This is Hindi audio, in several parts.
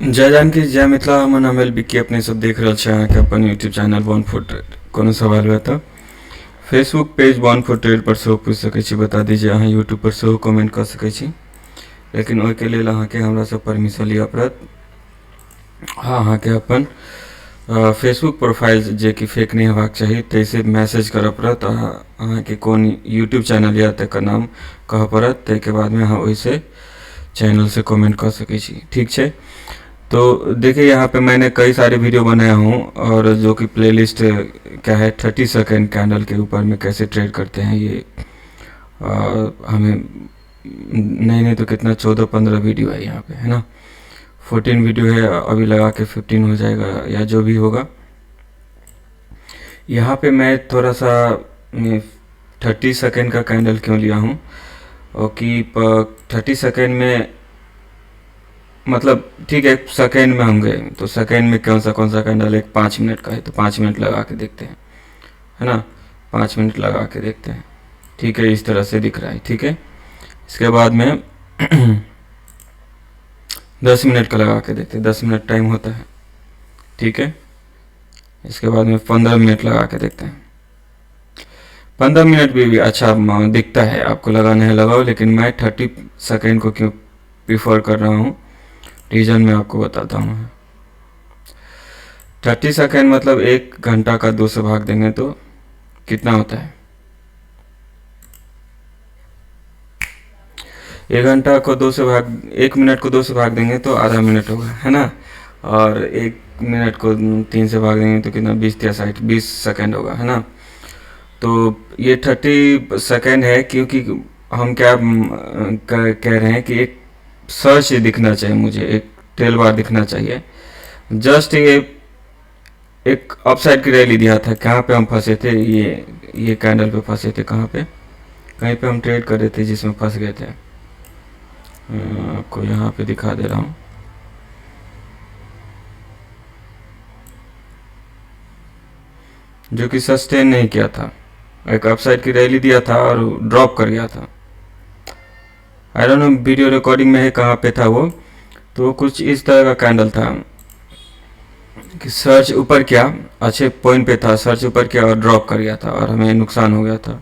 जय जानकी जय मिथिला हमन अमेल बिक्की अपने सब देख रहल छे अहाँके अपन YouTube channel one foot trade. कोनो सवाल हुआ तो Facebook page one foot trade पर सेहो पूछ सकै छी, बता दीजिए। अहाँ यूट्यूब पर सेहो कमेंट कर सकै छी, लेकिन ओहिके लेल अहाँके हमरा से परमिशन लिअ पड़त। अहाँके अपन फेसबुक प्रोफाइल जे कि फेक नहीं हेबाक चाही तैसे मैसेज करऽ पड़त। अहाँके कोन यूट्यूब चैनल या तकर नाम कहऽ पड़त, ताहिके बाद में अहाँ ओहिसे चैनल से कमेंट कर सकै छी, ठीक है। तो देखिए यहाँ पे मैंने कई सारे वीडियो बनाया हूँ, और जो कि प्लेलिस्ट क्या है 30 सेकेंड कैंडल के ऊपर में कैसे ट्रेड करते हैं ये हमें नहीं तो कितना 14-15 वीडियो है यहाँ पे, है ना। 14 वीडियो है, अभी लगा के 15 हो जाएगा या जो भी होगा। यहाँ पे मैं थोड़ा सा 30 सेकेंड का कैंडल क्यों लिया हूँ, और कि 30 सेकेंड में मतलब ठीक है सेकेंड में होंगे तो सेकेंड में कौन सा कैंडल, एक 5 मिनट का है तो 5 मिनट लगा के देखते हैं, है ना। 5 मिनट लगा के देखते हैं, ठीक है। इस तरह से दिख रहा है, ठीक है। इसके बाद में 10 मिनट का लगा के देखते हैं, 10 मिनट टाइम होता है, ठीक है। इसके बाद में 15 मिनट लगा के देखते हैं। 15 मिनट भी अच्छा दिखता है, आपको लगाना है लगाओ, लेकिन मैं 30 सेकेंड को क्यों प्रीफर कर रहा हूँ, रीजन मैं आपको बताता हूँ। 30 सेकेंड मतलब 1 घंटा का 2 से भाग देंगे तो कितना होता है। 1 घंटा को 2 से भाग, 1 मिनट को 2 से भाग देंगे तो आधा मिनट होगा, है ना। और 1 मिनट को 3 से भाग देंगे तो कितना 20 या 60 20 सेकेंड होगा, है ना। तो ये 30 सेकेंड है, क्योंकि हम क्या कह रहे हैं कि एक सर्च दिखना चाहिए मुझे, एक टेल बार दिखना चाहिए। जस्ट ये एक अपसाइड की रैली दिया था, कहाँ पे हम फंसे थे, ये कैंडल पे फंसे थे, कहाँ पे, कहीं पे हम ट्रेड कर रहे थे जिसमें फंस गए थे। आपको यहाँ पे दिखा दे रहा हूँ, जो कि सस्टेन नहीं किया था, एक अपसाइड की रैली दिया था और ड्रॉप कर गया था। I don't know video recording में है कहाँ पे था वो, तो कुछ इस तरह का कैंडल था कि सर्च ऊपर किया, अच्छे पॉइंट पे था, सर्च ऊपर किया और ड्रॉप कर गया था और हमें नुकसान हो गया था।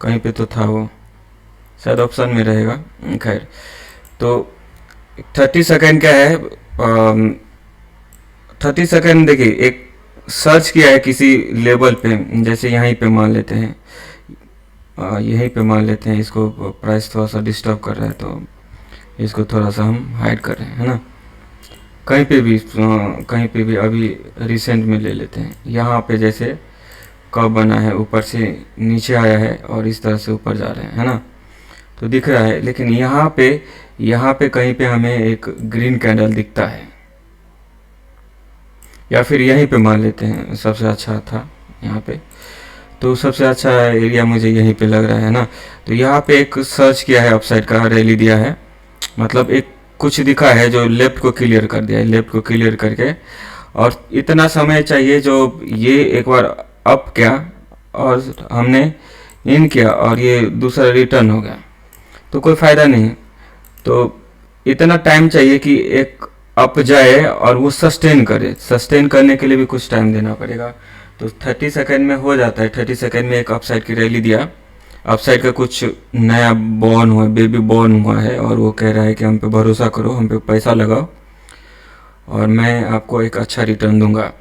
कहीं पे तो था वो, शायद ऑप्शन में रहेगा, खैर। तो 30 सेकेंड क्या है, 30 सेकेंड देखिए, एक सर्च किया है किसी लेवल पे, जैसे यहीं पे मान लेते हैं, यहीं पे मान लेते हैं, इसको प्राइस थोड़ा सा डिस्टर्ब कर रहा है तो इसको थोड़ा सा हम हाइड कर रहे हैं, है ना। कहीं पे भी अभी रिसेंट में ले लेते हैं, यहाँ पे जैसे कब बना है, ऊपर से नीचे आया है और इस तरह से ऊपर जा रहे हैं, है ना। तो दिख रहा है, लेकिन यहाँ पे कहीं पे हमें एक ग्रीन कैंडल दिखता है, या फिर यहीं पे मान लेते हैं सबसे अच्छा था यहाँ पे, तो सबसे अच्छा एरिया मुझे यहीं पे लग रहा है ना। तो यहाँ पे एक सर्च किया है, अपसाइड का रैली दिया है, मतलब एक कुछ दिखा है जो लेफ्ट को क्लियर कर दिया है, लेफ्ट को क्लियर करके, और इतना समय चाहिए जो ये एक बार अप किया और हमने इन किया और ये दूसरा रिटर्न हो गया, तो कोई फ़ायदा नहीं। तो इतना टाइम चाहिए कि एक अप जाए और वो सस्टेन करे, सस्टेन करने के लिए भी कुछ टाइम देना पड़ेगा। तो 30 सेकेंड में हो जाता है। 30 सेकेंड में एक अपसाइड की रैली दिया, अपसाइड का कुछ नया बॉर्न हुआ, बेबी बॉर्न हुआ है, और वो कह रहा है कि हम पे भरोसा करो, हम पे पैसा लगाओ और मैं आपको एक अच्छा रिटर्न दूंगा।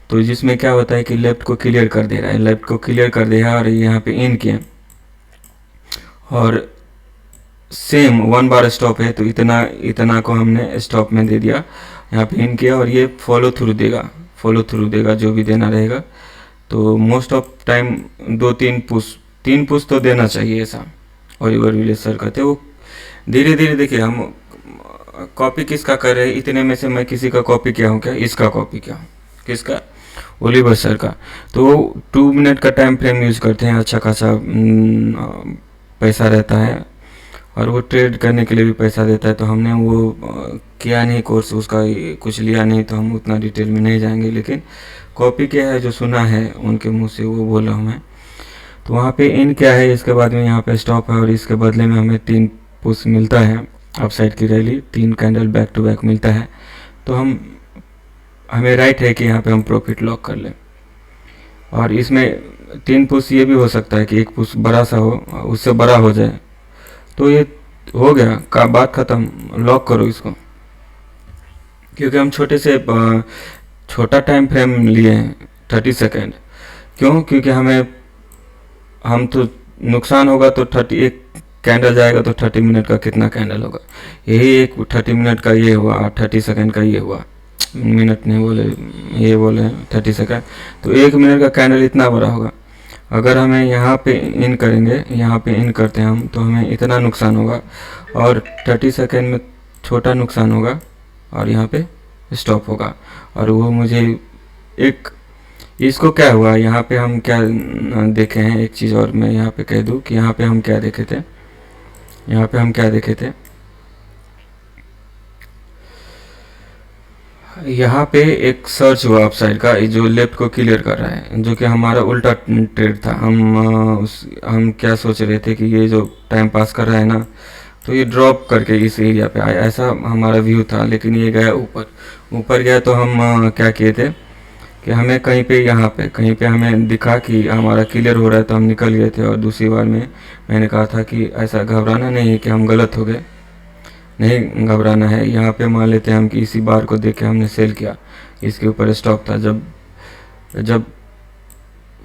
तो जिसमें क्या होता है कि लेफ्ट को क्लियर कर दे रहा है, लेफ्ट को क्लियर कर दिया और यहाँ पे इन किया, और सेम 1 बार स्टॉप है तो इतना को हमने स्टॉप में दे दिया, यहाँ पे इन किया, और ये फॉलो थ्रू देगा जो भी देना रहेगा। तो मोस्ट ऑफ टाइम 2-3 पुश तो देना चाहिए ऐसा, ओलिवर विलेज सर कहते हैं। वो धीरे धीरे देखिए, हम कॉपी किसका कर रहे हैं, इतने में से मैं किसी का कॉपी किया हूँ क्या, इसका कॉपी किया हूँ, किसका, ओलिवर सर का। तो 2 मिनट का टाइम फ्रेम यूज़ करते हैं, अच्छा खासा पैसा रहता है, और वो ट्रेड करने के लिए भी पैसा देता है। तो हमने वो किया नहीं कोर्स, उसका कुछ लिया नहीं, तो हम उतना डिटेल में नहीं जाएंगे, लेकिन कॉपी क्या है जो सुना है उनके मुंह से वो बोल रहा हूँ मैं। तो वहाँ पे इन क्या है, इसके बाद में यहाँ पे स्टॉप है, और इसके बदले में हमें 3 पुश मिलता है, अपसाइड की rally 3 candle back to back मिलता है। तो हमें राइट है कि यहाँ पे हम प्रॉफिट लॉक कर लें। और इसमें 3 पुश ये भी हो सकता है कि एक पुश बड़ा सा हो, उससे बड़ा हो जाए। तो ये हो गया का बात ख़त्म, लॉक करो इसको। क्योंकि हम छोटा टाइम फ्रेम लिए हैं 30 सेकेंड। क्यों? क्योंकि हम तो नुकसान होगा तो एक कैंडल जाएगा तो 30 मिनट का कितना कैंडल होगा, यही एक 30 मिनट का ये हुआ और 30 सेकेंड का ये हुआ, मिनट नहीं बोले, ये बोले 30 सेकेंड। तो 1 मिनट का कैंडल इतना बड़ा होगा। अगर हमें यहाँ पे इन करेंगे, यहाँ पे इन करते हैं हम, तो हमें इतना नुकसान होगा और 30 सेकेंड में छोटा नुकसान होगा और यहाँ पे स्टॉप होगा। और वो मुझे एक इसको क्या हुआ, यहाँ पे हम क्या देखे हैं, एक चीज़ और मैं यहाँ पे कह दूँ कि यहाँ पे हम क्या देखे थे, यहाँ पे हम क्या देखे थे, यहाँ पे एक सर्च हुआ अपसाइड का जो लेफ्ट को क्लियर कर रहा है, जो कि हमारा उल्टा ट्रेड था। हम क्या सोच रहे थे कि ये जो टाइम पास कर रहा है ना, तो ये ड्रॉप करके इस एरिया पे आया, ऐसा हमारा व्यू था। लेकिन ये गया ऊपर गया तो हम क्या किए थे कि हमें कहीं पे हमें दिखा कि हमारा क्लियर हो रहा है तो हम निकल गए थे। और दूसरी बार में मैंने कहा था कि ऐसा घबराना नहीं है कि हम गलत हो गए, नहीं घबराना है। यहाँ पे मान लेते हैं हम कि इसी बार को देख के हमने सेल किया, इसके ऊपर स्टॉप था। जब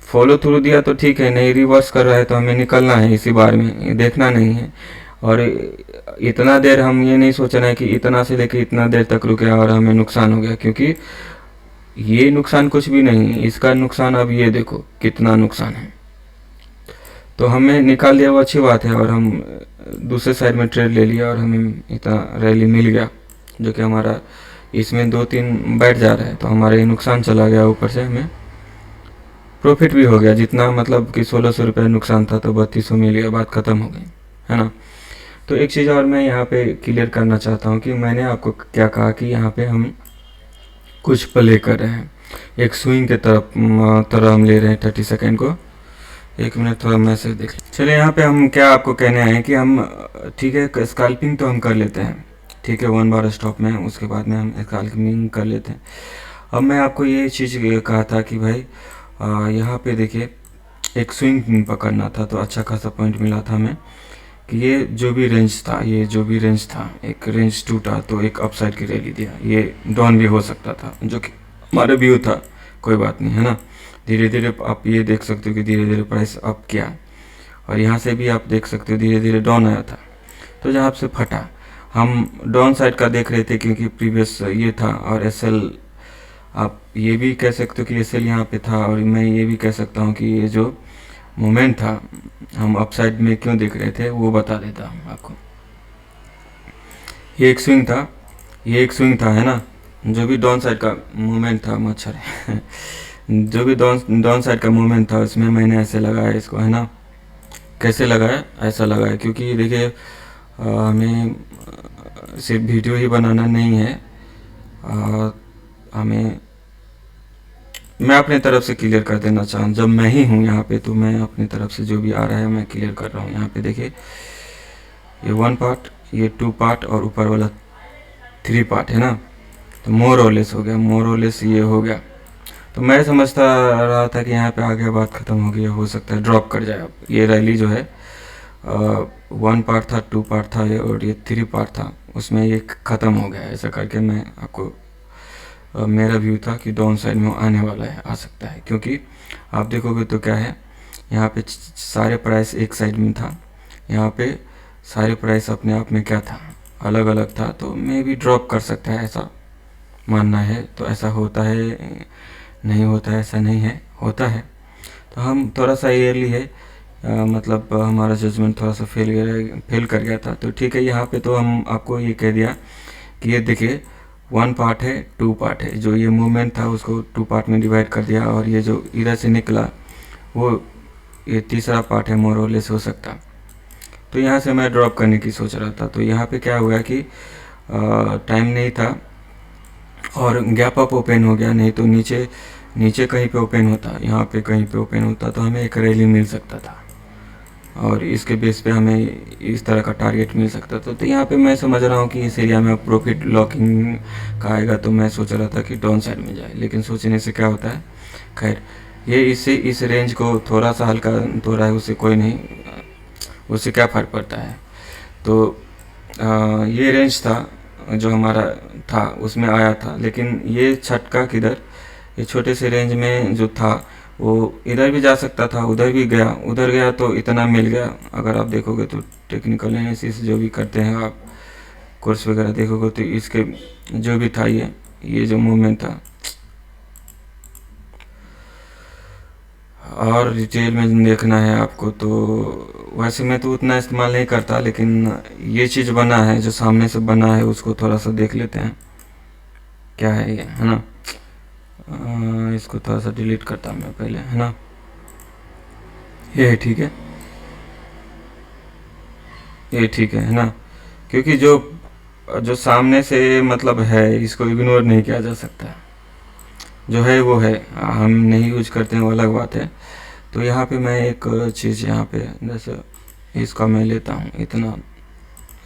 फॉलो थ्रू दिया तो ठीक है, नहीं रिवर्स कर रहा है तो हमें निकलना है इसी बार में, देखना नहीं है। और इतना देर हम ये नहीं सोचना है कि इतना से लेके इतना देर तक रुके और हमें नुकसान हो गया, क्योंकि ये नुकसान कुछ भी नहीं है। इसका नुकसान अब ये देखो कितना नुकसान है। तो हमें निकाल दिया वो अच्छी बात है, और हम दूसरे साइड में ट्रेड ले लिया और हमें इतना रैली मिल गया, जो कि हमारा इसमें 2-3 बैठ जा रहा है। तो हमारा ये नुकसान चला गया, ऊपर से हमें प्रॉफिट भी हो गया। जितना मतलब कि 1600 रुपये नुकसान था तो 3200 मिल गया, बात ख़त्म हो गई, है ना। तो एक चीज़ और मैं यहाँ पे क्लियर करना चाहता हूँ कि मैंने आपको क्या कहा कि यहाँ पे हम कुछ प्ले कर रहे हैं, एक स्विंग के तरह हम ले रहे हैं 30 सेकेंड को। 1 मिनट थोड़ा मैसेज देख। चलिए यहाँ पे हम क्या आपको कहने आए हैं कि हम ठीक है स्कैल्पिंग तो हम कर लेते हैं, ठीक है 1 बार स्टॉप में, उसके बाद में हम स्कैल्पिंग कर लेते हैं। अब मैं आपको ये चीज़ कहा था कि भाई यहाँ पे देखिए एक स्विंग पकड़ना था, तो अच्छा खासा पॉइंट मिला था हमें कि ये जो भी रेंज था एक रेंज टूटा तो एक अपसाइड की रैली दिया। ये डाउन भी हो सकता था, जो कि हमारा व्यू था, कोई बात नहीं, है ना। धीरे धीरे आप ये देख सकते हो कि धीरे धीरे प्राइस अप किया, और यहाँ से भी आप देख सकते हो धीरे धीरे डाउन आया था। तो जहाँ से फटा, हम डाउन साइड का देख रहे थे क्योंकि प्रीवियस ये था, और एसएल आप ये भी कह सकते हो कि एसएल यहाँ पे था, और मैं ये भी कह सकता हूँ कि ये जो मोमेंट था हम अपसाइड में क्यों देख रहे थे वो बता देता हूँ आपको। ये एक स्विंग था, है ना। जो भी डाउन साइड का मूवमेंट था, मच्छर है जो भी डाउन साइड का मूवमेंट था उसमें मैंने ऐसे लगाया इसको, है ना। कैसे लगाया? ऐसा लगाया, क्योंकि देखिए हमें सिर्फ वीडियो ही बनाना नहीं है, मैं अपने तरफ से क्लियर कर देना चाहूँ। जब मैं ही हूँ यहाँ पे तो मैं अपनी तरफ से जो भी आ रहा है मैं क्लियर कर रहा हूँ। यहाँ पे देखिए ये 1 पार्ट, ये 2 पार्ट और ऊपर वाला 3 पार्ट, है ना। तो मोर और लेस हो गया, मोर और लेस ये हो गया। तो मैं समझता रहा था कि यहाँ पे आगे बात ख़त्म हो गई, हो सकता है ड्रॉप कर जाए। अब ये रैली जो है 1 पार्ट था, 2 पार्ट था और ये 3 पार्ट था, उसमें ये ख़त्म हो गया। ऐसा करके मैं आपको मेरा व्यू था कि डाउन साइड में आने वाला है, आ सकता है। क्योंकि आप देखोगे तो क्या है, यहाँ पे सारे प्राइस एक साइड में था, यहाँ पे सारे प्राइस अपने आप में क्या था, अलग अलग था। तो मे भी ड्रॉप कर सकता है, ऐसा मानना है। तो ऐसा होता है, नहीं होता है, ऐसा नहीं है, होता है। तो हम थोड़ा सा ईयरली है, मतलब हमारा जजमेंट थोड़ा सा फेल कर गया था। तो ठीक है, यहाँ पे तो हम आपको ये कह दिया कि ये देखिए 1 पार्ट है, 2 पार्ट है। जो ये मूवमेंट था उसको 2 पार्ट में डिवाइड कर दिया, और ये जो इधर से निकला वो ये तीसरा पार्ट है, मोर और लेस हो सकता। तो यहाँ से मैं ड्रॉप करने की सोच रहा था। तो यहाँ पे क्या हुआ कि टाइम नहीं था और गैप अप ओपन हो गया, नहीं तो नीचे कहीं पे ओपन होता, यहाँ पे कहीं पे ओपन होता तो हमें एक रैली मिल सकता था। और इसके बेस पे हमें इस तरह का टारगेट मिल सकता था। तो यहाँ पे मैं समझ रहा हूँ कि इस एरिया में प्रॉफिट लॉकिंग का आएगा, तो मैं सोच रहा था कि डाउन साइड में जाए, लेकिन सोचने से क्या होता है। खैर, ये इससे इस रेंज को थोड़ा सा हल्का तो रहा है, उससे कोई नहीं, उससे क्या फ़र्क पड़ता है। तो ये रेंज था जो हमारा था उसमें आया था, लेकिन ये झटका किधर, ये छोटे से रेंज में जो था वो इधर भी जा सकता था, उधर भी गया, उधर गया तो इतना मिल गया। अगर आप देखोगे तो टेक्निकल एनालिसिस जो भी करते हैं आप, कोर्स वगैरह देखोगे तो इसके जो भी था ये जो मूवमेंट था, और डिटेल में देखना है आपको तो वैसे मैं तो उतना इस्तेमाल नहीं करता, लेकिन ये चीज़ बना है जो सामने से बना है उसको थोड़ा सा देख लेते हैं क्या है ये, है ना। इसको थोड़ा सा डिलीट करता मैं पहले, है ना। ये ठीक है, ये ठीक है ना, क्योंकि जो जो सामने से मतलब है इसको इग्नोर नहीं किया जा सकता, जो है वो है, हम नहीं यूज करते हैं वो अलग बात है। तो यहाँ पे मैं एक चीज़ यहाँ पे जैसे इसका मैं लेता हूँ, इतना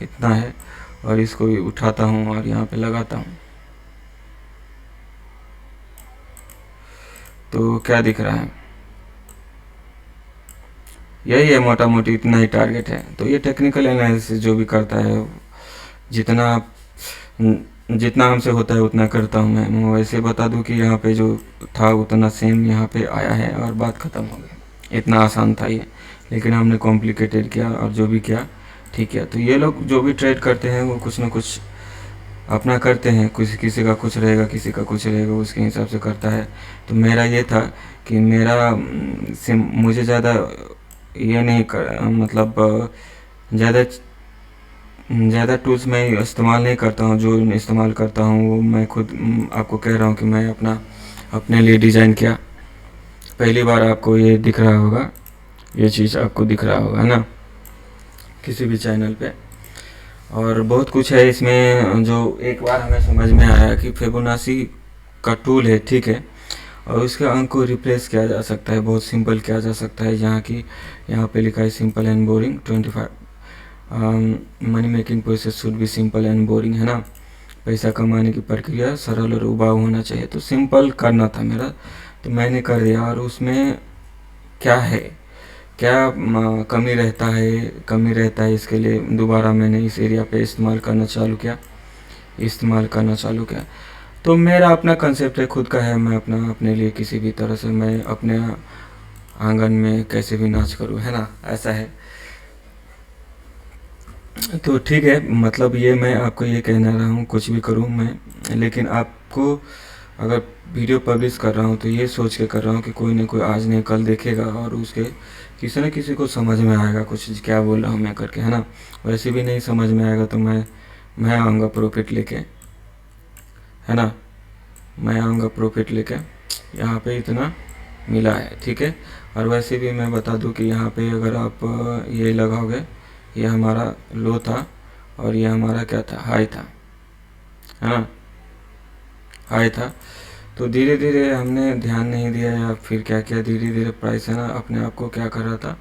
इतना है, और इसको भी उठाता हूँ और यहाँ पे लगाता हूँ, तो क्या दिख रहा है, यही है मोटा मोटी, इतना ही टारगेट है। तो ये टेक्निकल एनालिसिस जो भी करता है, जितना जितना हमसे होता है उतना करता हूँ मैं वैसे बता दूँ कि यहाँ पे जो था उतना सेम यहाँ पे आया है और बात ख़त्म हो गई। इतना आसान था ये, लेकिन हमने कॉम्प्लिकेटेड किया और जो भी किया ठीक है। तो ये लोग जो भी ट्रेड करते हैं वो कुछ ना कुछ अपना करते हैं, कुछ किसी का कुछ रहेगा, किसी का कुछ रहेगा, उसके हिसाब से करता है। तो मेरा ये था कि मेरा मुझे ज़्यादा ये नहीं कर, मतलब ज़्यादा ज़्यादा टूल्स मैं इस्तेमाल नहीं करता हूँ। जो इस्तेमाल करता हूँ वो मैं खुद आपको कह रहा हूँ कि मैं अपने लिए डिज़ाइन किया। पहली बार आपको ये दिख रहा होगा, ये चीज़ आपको दिख रहा होगा ना किसी भी चैनल पे, और बहुत कुछ है इसमें जो एक बार हमें समझ में आया कि फिबोनाची का टूल है, ठीक है, और उसके अंक को रिप्लेस किया जा सकता है, बहुत सिंपल किया जा सकता है। यहाँ पे लिखा है simple and boring 25 money making process should be simple and boring, है ना। पैसा कमाने की प्रक्रिया सरल और उबाऊ होना चाहिए। तो सिंपल करना था मेरा, तो मैंने कर दिया। और उसमें क्या है, क्या कमी रहता है, इसके लिए दोबारा मैंने इस एरिया पे इस्तेमाल करना चालू किया। तो मेरा अपना कंसेप्ट है, खुद का है, मैं अपने लिए किसी भी तरह से मैं अपने आंगन में कैसे भी नाच करूँ, है ना, ऐसा है। तो ठीक है, मतलब ये मैं आपको ये कहना रहा हूँ, कुछ भी करूँ मैं, लेकिन आपको अगर वीडियो पब्लिश कर रहा हूँ तो ये सोच के कर रहा हूँ कि कोई ना कोई आज नहीं कल देखेगा और उसके किसी न किसी को समझ में आएगा कुछ क्या बोल रहा हूँ मैं करके, है ना। वैसे भी नहीं समझ में आएगा तो मैं आऊँगा प्रॉफिट लेके, है ना, मैं आऊँगा प्रॉफिट लेके। यहाँ पे इतना मिला है, ठीक है। और वैसे भी मैं बता दूँ कि यहाँ पे अगर आप ये लगाओगे, ये हमारा लो था और ये हमारा क्या था, हाई था, है ना, हाई था। तो धीरे धीरे हमने ध्यान नहीं दिया या फिर क्या किया, धीरे धीरे प्राइस है ना अपने आप को क्या कर रहा था,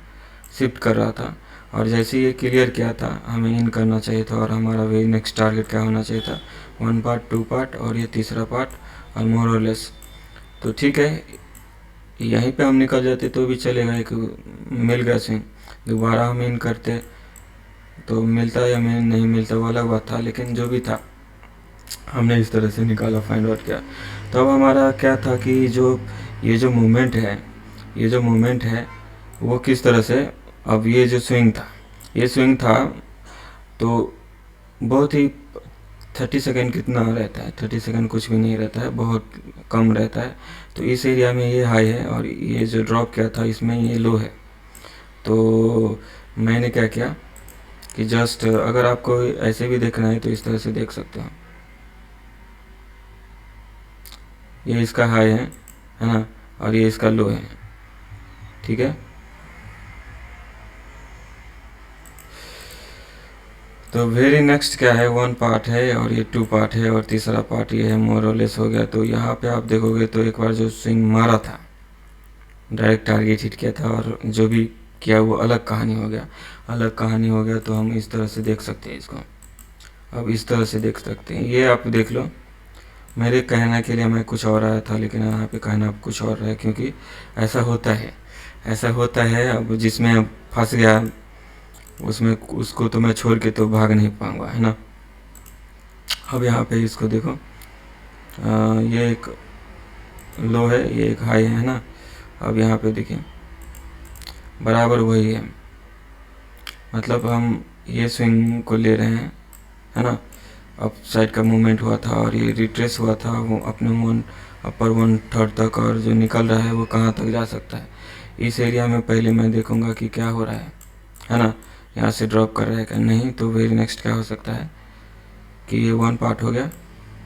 शिफ्ट कर रहा था। और जैसे ये क्लियर किया था हमें इन करना चाहिए था, और हमारा वे नेक्स्ट टारगेट क्या होना चाहिए था, 1 पार्ट 2 पार्ट और ये तीसरा पार्ट, और मोर और लेस। तो ठीक है, यहीं पे हम निकल जाते तो भी चलेगा, एक मिल गया स्विंग। दोबारा हम इन करते तो मिलता या नहीं मिलता वो अलग बात था, लेकिन जो भी था हमने इस तरह से निकाला, फाइंड आउट किया। तो अब हमारा क्या था कि ये जो मूवमेंट है वो किस तरह से, अब ये जो स्विंग था तो बहुत ही 30 सेकंड कितना रहता है, 30 सेकंड कुछ भी नहीं रहता है, बहुत कम रहता है। तो इस एरिया में ये हाई है और ये जो ड्रॉप किया था इसमें ये लो है। तो मैंने क्या किया कि जस्ट अगर आपको ऐसे भी देखना है तो इस तरह से देख सकते हो, ये इसका हाई है ना, और ये इसका लो है, ठीक है। तो वेरी नेक्स्ट क्या है, 1 पार्ट है और ये 2 पार्ट है और तीसरा पार्ट ये है, मोर और लेस हो गया। तो यहाँ पे आप देखोगे तो एक बार जो स्विंग मारा था, डायरेक्ट टारगेट हिट किया था और जो भी किया वो अलग कहानी हो गया। अलग कहानी हो गया तो हम इस तरह से देख सकते हैं इसको। अब इस तरह से देख सकते हैं, ये आप देख लो। मेरे कहने के लिए मैं कुछ और आया था, लेकिन यहाँ पे कहना अब कुछ और है, क्योंकि ऐसा होता है, ऐसा होता है। अब जिसमें फंस गया उसमें, उसको तो मैं छोड़ के तो भाग नहीं पाऊँगा, है ना। अब यहाँ पे इसको देखो, ये एक लो है, ये एक हाई है ना। अब यहाँ पे देखिए बराबर वही है, मतलब हम ये स्विंग को ले रहे हैं, है ना। अप साइड का मूवमेंट हुआ था और ये रिट्रेस हुआ था वो अपने अपर 1/3 तक, और जो निकल रहा है वो कहाँ तक जा सकता है। इस एरिया में पहले मैं देखूंगा कि क्या हो रहा है ना। यहाँ से ड्रॉप कर रहा है क्या, नहीं तो वेरी नेक्स्ट क्या हो सकता है कि ये 1 पार्ट हो गया,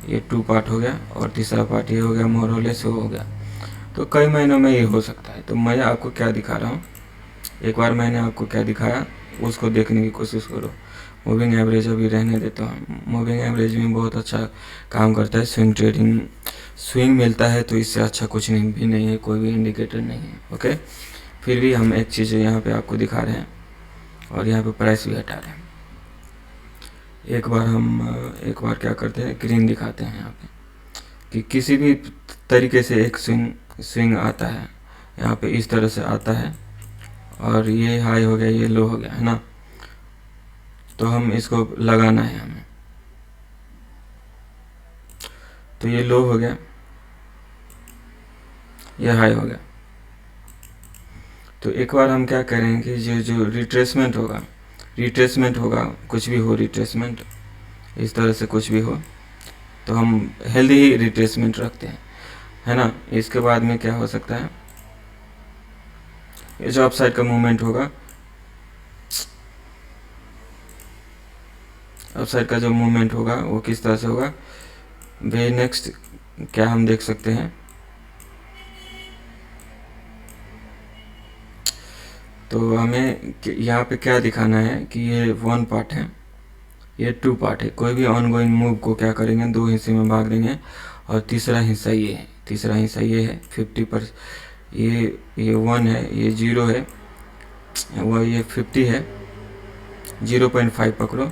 ये 2 पार्ट हो गया, और तीसरा पार्ट ये हो गया, मोर और लेस हो गया। तो कई महीनों में ये हो सकता है। तो मैं आपको क्या दिखा रहा हूँ, एक बार मैंने आपको क्या दिखाया उसको देखने की कोशिश करो। मूविंग एवरेज अभी रहने देता हूँ। मूविंग एवरेज में बहुत अच्छा काम करता है स्विंग ट्रेडिंग। स्विंग मिलता है तो इससे अच्छा कुछ नहीं भी नहीं है, कोई भी इंडिकेटर नहीं है। ओके, फिर भी हम एक चीज़ यहाँ पे आपको दिखा रहे हैं और यहाँ पे प्राइस भी हटा रहे हैं। एक बार क्या करते हैं, ग्रीन दिखाते हैं यहाँ पे कि किसी भी तरीके से एक स्विंग आता है, यहाँ पे इस तरह से आता है, और ये हाई हो गया, ये लो हो गया, है ना। तो हम इसको लगाना है हमें। तो ये लो हो गया, ये हाई हो गया। तो एक बार हम क्या करेंगे, जो रिट्रेसमेंट होगा, कुछ भी हो रिट्रेसमेंट, इस तरह से कुछ भी हो, तो हम हेल्दी ही रिट्रेसमेंट रखते हैं, है ना। इसके बाद में क्या हो सकता है, ये जो अपसाइड का मूवमेंट होगा, अपसाइड का जो मूवमेंट होगा वो किस तरह से होगा, वे नेक्स्ट क्या हम देख सकते हैं। तो हमें यहाँ पे क्या दिखाना है कि ये 1 पार्ट है, ये 2 पार्ट है। कोई भी ऑनगोइंग मूव को क्या करेंगे, 2 हिस्से में भाग देंगे, और तीसरा हिस्सा ये है, तीसरा हिस्सा ये है 50%। ये 1 है, ये 0 है, वो ये 50 है, 0.5 पकड़ो,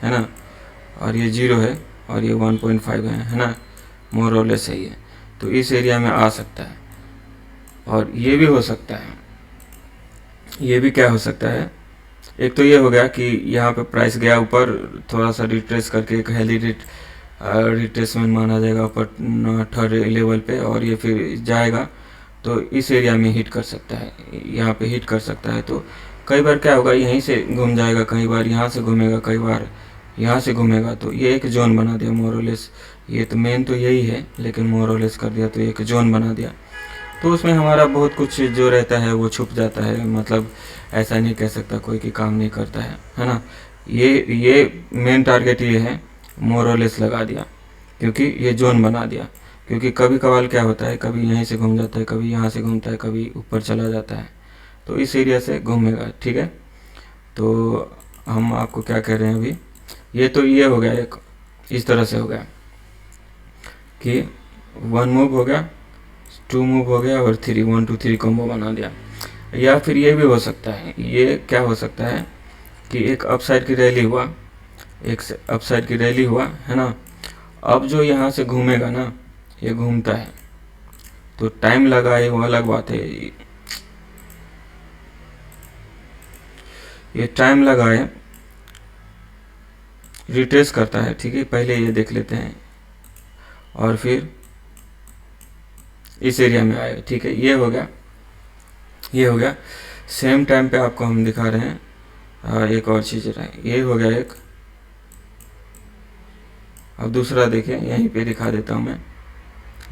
है ना। और ये 0 है और ये 1.5 है ना, मोर और लेस है ये। तो इस एरिया में आ सकता है, और ये भी हो सकता है। ये भी क्या हो सकता है, एक तो ये हो गया कि यहाँ पे प्राइस गया ऊपर, थोड़ा सा रिट्रेस करके एक हेल्दी रिट्रेसमेंट माना जाएगा ऊपर 3rd लेवल पे, और ये फिर जाएगा तो इस एरिया में हिट कर सकता है, यहाँ पे हिट कर सकता है। तो कई बार क्या होगा, यहीं से घूम जाएगा, कई बार यहाँ से घूमेगा, कई बार यहाँ से घूमेगा। तो ये एक जोन बना दिया मोरलेस। ये तो मेन तो यही है, लेकिन मोरलेस कर दिया तो एक जोन बना दिया। तो उसमें हमारा बहुत कुछ जो रहता है वो छुप जाता है, मतलब ऐसा नहीं कह सकता कोई कि काम नहीं करता है ना। ये मेन टारगेट ये है, मोरलेस लगा दिया, क्योंकि ये जोन बना दिया। क्योंकि कभी कभार क्या होता है, कभी यहीं से घूम जाता है, कभी यहाँ से घूमता है, कभी ऊपर चला जाता है, तो इस एरिया से घूमेगा, ठीक है। तो हम आपको क्या कह रहे हैं अभी, ये तो ये हो गया, एक इस तरह से हो गया कि 1 मूव हो गया, 2 मूव हो गया, और 3 1 2 3 कॉम्बो बना दिया। या फिर ये भी हो सकता है, ये क्या हो सकता है कि एक अपसाइड की रैली हुआ, एक अपसाइड की रैली हुआ, है ना। अब जो यहाँ से घूमेगा ना, ये घूमता है तो टाइम लगा है वो अलग बात है, ये टाइम लगा है, रिट्रेस करता है, ठीक है। पहले ये देख लेते हैं और फिर इस एरिया में आएगा, ठीक है। ये हो गया, ये हो गया। सेम टाइम पे आपको हम दिखा रहे हैं एक और चीज़ है, ये हो गया एक। अब दूसरा देखिए, यहीं पे दिखा देता हूँ मैं,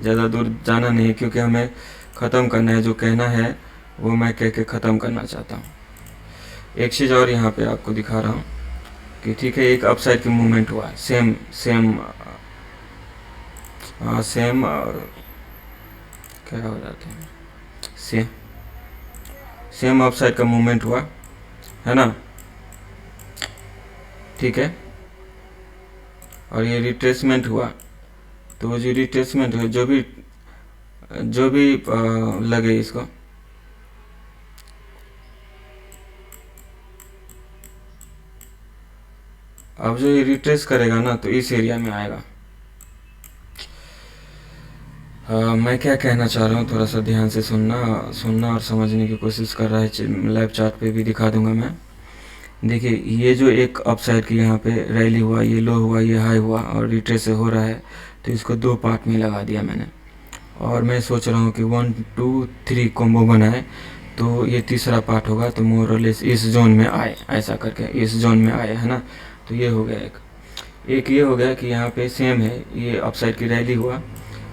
ज़्यादा दूर जाना नहीं, क्योंकि हमें ख़त्म करना है, जो कहना है वो मैं कह के ख़त्म करना चाहता हूँ। एक चीज़ और यहाँ पे आपको दिखा रहा हूँ कि ठीक है, एक अपसाइड की मूवमेंट हुआ है, सेम क्या हो जाते हैं, सेम अपसाइड का मूवमेंट हुआ, है ना, ठीक है। और ये रिट्रेसमेंट हुआ, तो वो जो रिट्रेसमेंट है, जो भी लगे इसको, अब जो ये रिट्रेस करेगा ना तो इस एरिया में आएगा। मैं क्या कहना चाह रहा हूँ, थोड़ा सा ध्यान से सुनना और समझने की कोशिश कर रहा है। लाइव चार्ट पे भी दिखा दूंगा मैं। देखिए ये जो एक अपसाइड की यहाँ पे रैली हुआ, ये लो हुआ, ये हाई हुआ और रिट्रेस हो रहा है, तो इसको दो पार्ट में लगा दिया मैंने। और मैं सोच रहा हूँ कि 1 2 3 कॉम्बो बनाए, तो ये तीसरा पार्ट होगा, तो मोर और लेस इस जोन में आए, ऐसा करके इस जोन में आए, है ना। तो ये हो गया एक ये हो गया कि यहाँ पे सेम है, ये अपसाइड की रैली हुआ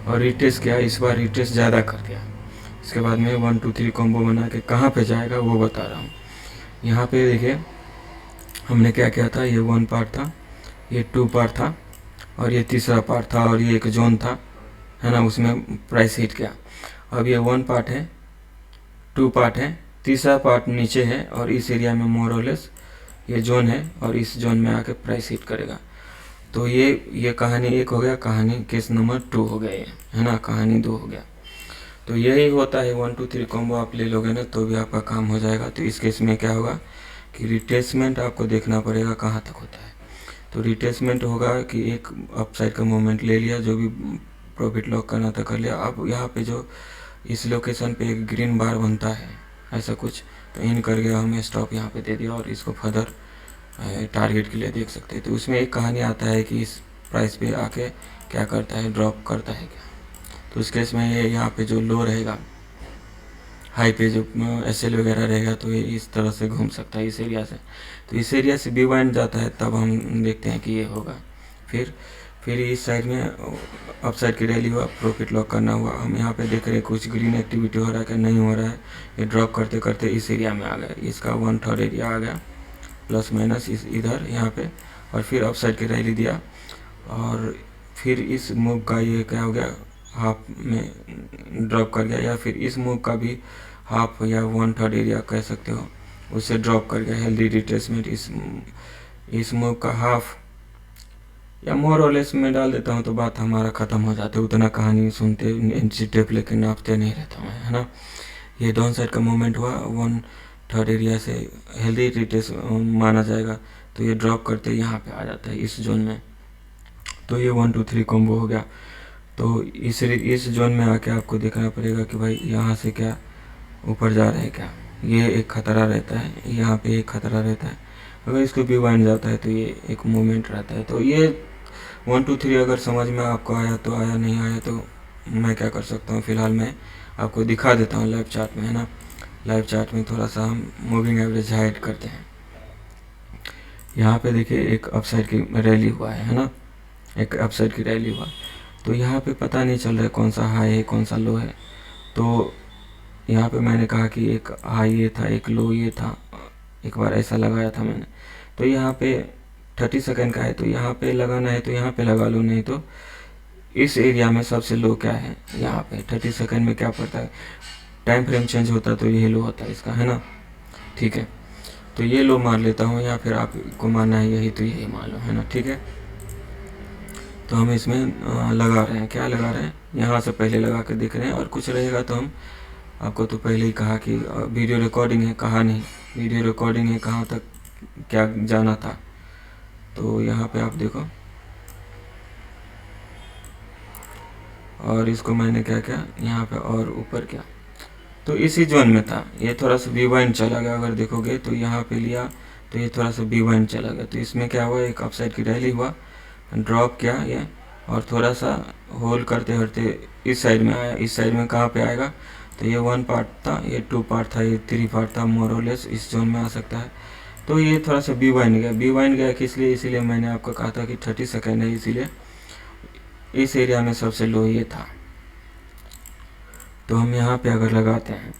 और रिट्रेस किया, इस बार रिट्रेस ज़्यादा कर दिया। इसके बाद में 1 2 3 कॉम्बो बना के कहाँ पे जाएगा वो बता रहा हूँ। यहाँ पे देखिए हमने क्या किया था, ये 1 पार्ट था, ये 2 पार्ट था और ये तीसरा पार्ट था और ये एक जोन था, है ना, उसमें प्राइस हिट किया। अब ये 1 पार्ट है, 2 पार्ट है, तीसरा पार्ट नीचे है और इस एरिया में मोर और लेस ये जोन है और इस जोन में आके प्राइस हिट करेगा। तो ये कहानी 1 हो गया, कहानी केस नंबर 2 हो गया, ये है ना, कहानी 2 हो गया। तो यही होता है, 1 2 3 कॉम्बो आप ले लोगे ना तो भी आपका काम हो जाएगा। तो इस केस में क्या होगा कि रिट्रेसमेंट आपको देखना पड़ेगा कहाँ तक होता है। तो रिट्रेसमेंट होगा कि एक अपसाइड का मोमेंट ले लिया, जो भी प्रॉफिट लॉक करना था कर लिया। अब यहाँ पे जो इस लोकेशन पे एक ग्रीन बार बनता है ऐसा कुछ, तो इन करके हमें स्टॉप यहाँ पे दे दिया और इसको फर्दर टारगेट के लिए देख सकते हैं। तो उसमें एक कहानी आता है कि इस प्राइस पे आके क्या करता है, ड्रॉप करता है क्या। तो इस केस में ये यहाँ पे जो लो रहेगा, हाई पे जो एसएल वगैरह रहेगा, तो ये इस तरह से घूम सकता है इस एरिया से। तो इस एरिया से बी वाइंड जाता है, तब हम देखते हैं कि ये होगा। फिर इस साइड में अप साइड की रैली हुआ, प्रॉफिट लॉक करना हुआ। हम यहाँ पे देख रहे हैं कुछ ग्रीन एक्टिविटी हो रहा है कि नहीं हो रहा है। ये ड्रॉप करते करते इस एरिया में आ गया, इसका 1/3 एरिया आ गया प्लस माइनस इस इधर यहाँ पे, और फिर अप साइड की रैली दिया और फिर इस मूव का ये क्या हो गया, हाफ में ड्रॉप कर गया, या फिर इस मूव का भी हाफ या 1/3 एरिया कह सकते हो, उससे ड्रॉप कर गया। हेल्दी रिट्रेसमेंट इस मूव का हाफ या मोर और लेस में डाल देता हूँ तो बात हमारा ख़त्म हो जाता है। उतना कहानी सुनते इंची टेप लेके नापते नहीं रहता मैं, है ना। ये डाउन साइड का मूवमेंट हुआ, 1/3 एरिया से हेल्दी रिट्रेस माना जाएगा, तो ये ड्रॉप करते यहाँ पे आ जाता है इस जोन में। तो ये 1 2 3 कॉम्बो हो गया। तो इस जोन में आके आपको देखना पड़ेगा कि भाई यहाँ से क्या ऊपर जा रहे हैं क्या। ये एक खतरा रहता है, यहाँ पे एक खतरा रहता है। अगर इसको भी वाइंड जाता है तो ये एक मूवमेंट रहता है। तो ये 1 2 3 अगर समझ में आपको आया तो आया, नहीं आया तो मैं क्या कर सकता हूँ, फिलहाल मैं आपको दिखा देता हूँ लाइव चार्ट में, है ना। लाइव चार्ट में थोड़ा सा हम मूविंग एवरेज हाइड करते हैं। यहाँ पे देखिए एक अपसाइड की रैली हुआ है ना, एक अपसाइड की रैली हुआ। तो यहाँ पे पता नहीं चल रहा है कौन सा हाई है कौन सा लो है। तो यहाँ पे मैंने कहा कि एक हाई ये था, एक लो ये था, एक बार ऐसा लगाया था मैंने। तो यहाँ पे 30 सेकंड का है, तो यहाँ पे लगाना है तो यहाँ पे लगा लो, नहीं तो इस एरिया में सबसे लो क्या है, यहाँ पे 30 सेकंड में क्या पड़ता है, टाइम फ्रेम चेंज होता है तो ये लो होता है इसका, है ना। ठीक है, तो ये लो मान लेता हूँ, या फिर आपको मानना है यही तो यही मान लो, है ना। ठीक है, तो हम इसमें लगा रहे हैं, क्या लगा रहे हैं, यहाँ से पहले लगा के देख रहे हैं। और कुछ रहेगा तो हम आपको तो पहले ही कहा कि वीडियो रिकॉर्डिंग है, कहा नहीं वीडियो रिकॉर्डिंग है, कहाँ तक क्या जाना था। तो यहाँ पे आप देखो, और इसको मैंने क्या किया यहाँ पे और ऊपर किया, तो इसी जोन में था। ये थोड़ा सा बी वाइंड चला गया, अगर देखोगे तो यहाँ पे लिया तो ये थोड़ा सा बी वाइंड चला गया। तो इसमें क्या हुआ, एक अपसाइड की रैली हुआ, ड्रॉप किया ये, और थोड़ा सा होल्ड करते करते इस साइड में आया। इस साइड में कहाँ पे आएगा, तो ये 1 पार्ट था, ये 2 पार्ट था, ये 3 पार्ट था, मोर और लेस इस जोन में आ सकता है। तो ये थोड़ा सा बी वाइंड गया, बी वाइंड गया किस लिए, इसीलिए मैंने आपको कहा था कि 30 सेकेंड है, इसीलिए इस एरिया में सबसे लो ये था। तो हम यहाँ पे अगर लगाते हैं,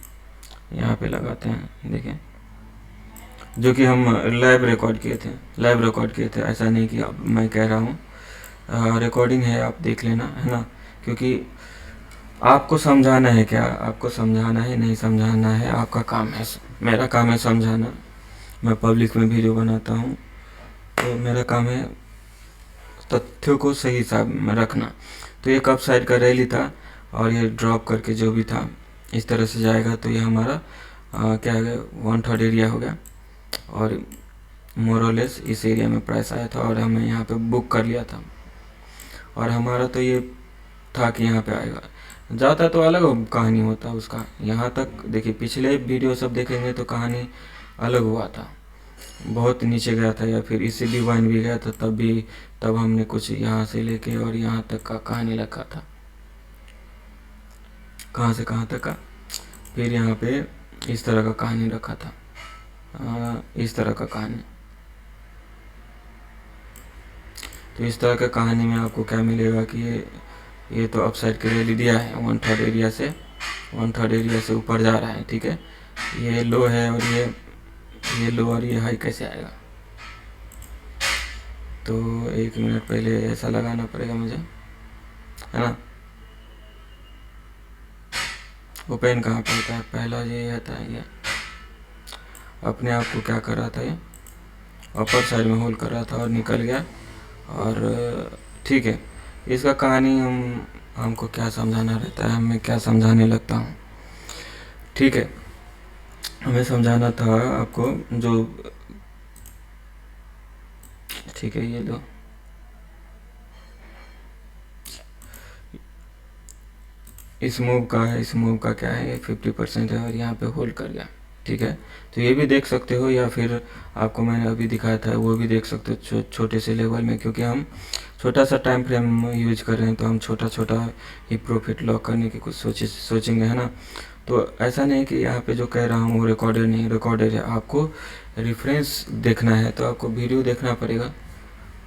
यहाँ पे लगाते हैं, देखें, जो कि हम लाइव रिकॉर्ड किए थे, ऐसा नहीं कि अब मैं कह रहा हूँ, रिकॉर्डिंग है, आप देख लेना, है ना। क्योंकि आपको समझाना है, क्या आपको समझाना है, नहीं समझाना है आपका काम है, मेरा काम है समझाना। मैं पब्लिक में वीडियो बनाता हूँ तो मेरा काम है तथ्यों को सही हिसाब में रखना। तो ये कप साइड का रैली था और ये ड्रॉप करके जो भी था इस तरह से जाएगा, तो ये हमारा क्या है 1/3 एरिया हो गया। और मोरलेस इस एरिया में प्राइस आया था और हमें यहाँ पे बुक कर लिया था। और हमारा तो ये था कि यहाँ पे आएगा, जाता तो अलग कहानी होता उसका। यहाँ तक देखिए, पिछले वीडियो सब देखेंगे तो कहानी अलग हुआ था, बहुत नीचे गया था, या फिर इससे भी वन भी गया था, तब हमने कुछ यहाँ से लेके और यहाँ तक का कहानी रखा था, कहाँ से कहाँ तक का। फिर यहाँ पे इस तरह का कहानी रखा था, इस तरह का कहानी। तो इस तरह का कहानी में आपको क्या मिलेगा कि ये तो अपसाइड के रैली दिया है, 1/3 एरिया से ऊपर जा रहा है, ठीक है। ये लो है और ये लो और ये हाई कैसे आएगा। तो 1 मिनट पहले ऐसा लगाना पड़ेगा मुझे, है ना। ओपन कहाँ पे होता है, पहला ये आता है, ये अपने आप को क्या कर रहा था, ये अपर साइड में होल्ड कर रहा था और निकल गया। और ठीक है, इसका कहानी हमको क्या समझाना रहता है, मैं क्या समझाने लगता हूँ, ठीक है। हमें समझाना था आपको जो, ठीक है, ये लो, इस मूव का क्या है, 50% है और यहाँ पे होल्ड कर गया, ठीक है। तो ये भी देख सकते हो, या फिर आपको मैंने अभी दिखाया था वो भी देख सकते हो छोटे से लेवल में, क्योंकि हम छोटा सा टाइम फ्रेम यूज कर रहे हैं तो हम छोटा ही प्रॉफिट लॉक करने की कुछ सोचेंगे, है ना। तो ऐसा नहीं कि यहाँ पे जो कह रहा हूँ वो रिकॉर्डेड नहीं, रिकॉर्डेड है। आपको रेफरेंस देखना है तो आपको वीडियो देखना पड़ेगा,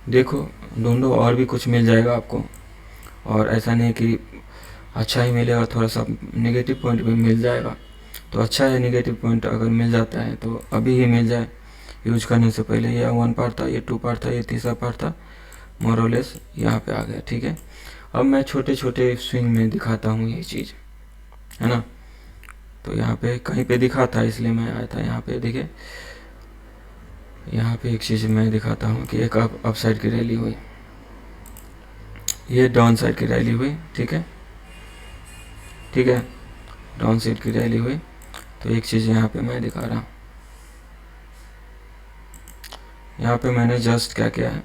देखो ढूंढो और भी कुछ मिल जाएगा आपको। और ऐसा नहीं कि अच्छा ही मिलेगा, थोड़ा सा नेगेटिव पॉइंट भी मिल जाएगा। तो अच्छा है, नेगेटिव पॉइंट अगर मिल जाता है तो अभी ही मिल जाए, यूज करने से पहले। ये 1 पार्ट था, ये 2 पार्ट था, ये तीसरा पार्ट था, मोरलेस यहाँ पे आ गया, ठीक है। अब मैं छोटे छोटे स्विंग में दिखाता हूँ ये चीज़, है ना। तो यहाँ पे कहीं पे दिखा था इसलिए मैं आया था यहाँ पे। देखिए यहाँ पे एक चीज़ मैं दिखाता हूँ कि एक अप साइड की रैली हुई, ये डाउन साइड की रैली हुई, ठीक है, ठीक है, डाउन साइड की रैली हुई। तो एक चीज़ यहाँ पे मैं दिखा रहा हूँ, यहाँ पे मैंने जस्ट क्या किया है,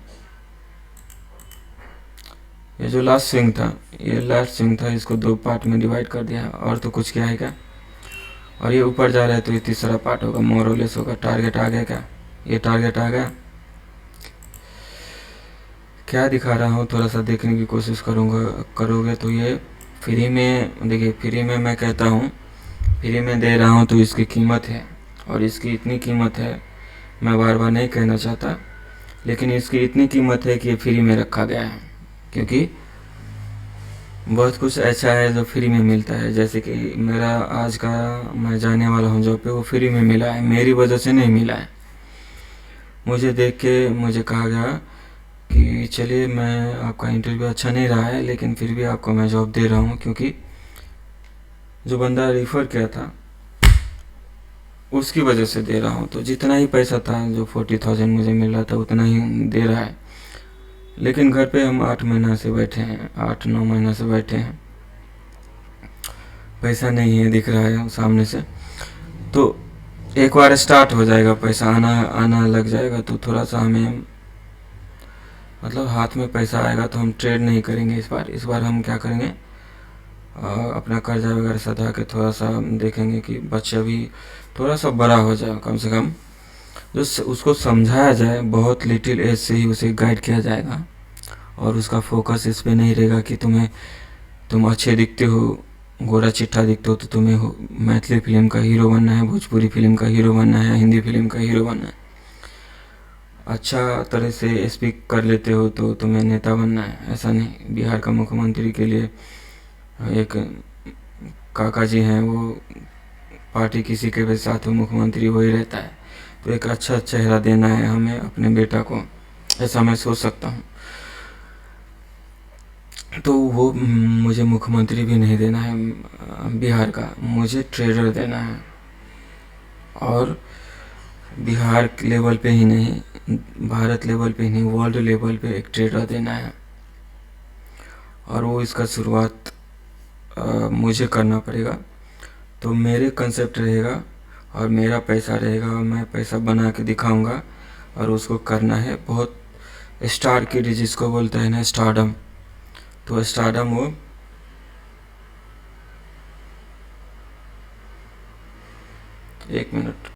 ये जो लास्ट स्विंग था, ये लास्ट स्विंग था, इसको 2 पार्ट में डिवाइड कर दिया है, और तो कुछ क्या है क्या। और ये ऊपर जा रहा है तो ये तीसरा पार्ट होगा, मोरलेस होगा। टारगेट आ गया क्या, ये टारगेट आ गया। क्या दिखा रहा हूँ, थोड़ा सा देखने की कोशिश करोगे तो ये फ्री में, देखिए फ्री में मैं कहता हूँ, फ्री में दे रहा हूँ तो इसकी कीमत है, और इसकी इतनी कीमत है, मैं बार बार नहीं कहना चाहता, लेकिन इसकी इतनी कीमत है कि ये फ्री में रखा गया है। क्योंकि बहुत कुछ ऐसा है जो फ्री में मिलता है, जैसे कि मेरा आज का मैं जाने वाला हूँ जॉब पे, वो फ्री में मिला है, मेरी वजह से नहीं मिला है। मुझे देख के मुझे कहा गया कि चलिए, मैं आपका इंटरव्यू अच्छा नहीं रहा है लेकिन फिर भी आपको मैं जॉब दे रहा हूँ, क्योंकि जो बंदा रेफ़र किया था उसकी वजह से दे रहा हूँ। तो जितना ही पैसा था, जो 40,000 मुझे मिल रहा था, उतना ही दे रहा है। लेकिन घर पे हम 8 महीना से बैठे हैं, 8-9 महीना से बैठे हैं, पैसा नहीं है, दिख रहा है सामने से। तो एक बार स्टार्ट हो जाएगा, पैसा आना लग जाएगा, तो थोड़ा सा हमें मतलब हाथ में पैसा आएगा तो हम ट्रेड नहीं करेंगे इस बार हम क्या करेंगे, अपना कर्जा वगैरह सधा के थोड़ा सा देखेंगे कि बच्चा भी थोड़ा सा बड़ा हो जाए, कम से कम जो उसको समझाया जाए, बहुत लिटिल एज से ही उसे गाइड किया जाएगा, और उसका फोकस इस पे नहीं रहेगा कि तुम अच्छे दिखते हो, गोरा चिट्ठा दिखते हो, तो तुम्हें मैथिली फिल्म का हीरो बनना है, भोजपुरी फिल्म का हीरो बनना है, हिंदी फिल्म का हीरो बनना है, अच्छा तरह से स्पीक कर लेते हो तो तुम्हें नेता बनना है। ऐसा नहीं। बिहार का मुख्यमंत्री के लिए एक काका जी हैं, वो पार्टी किसी के भी साथ मुख्यमंत्री वही रहता है, तो एक अच्छा चेहरा देना है हमें अपने बेटा को, ऐसा मैं सोच सकता हूँ। तो वो मुझे मुख्यमंत्री भी नहीं देना है बिहार का, मुझे ट्रेडर देना है, और बिहार लेवल पे ही नहीं, भारत लेवल पे ही नहीं, वर्ल्ड लेवल पे एक ट्रेडर देना है। और वो इसका शुरुआत मुझे करना पड़ेगा। तो मेरे कंसेप्ट रहेगा और मेरा पैसा रहेगा, और मैं पैसा बना के दिखाऊंगा, और उसको करना है बहुत स्टार की जिसको बोलते हैं ना स्टारडम, तो स्टारडम वो 1 मिनट।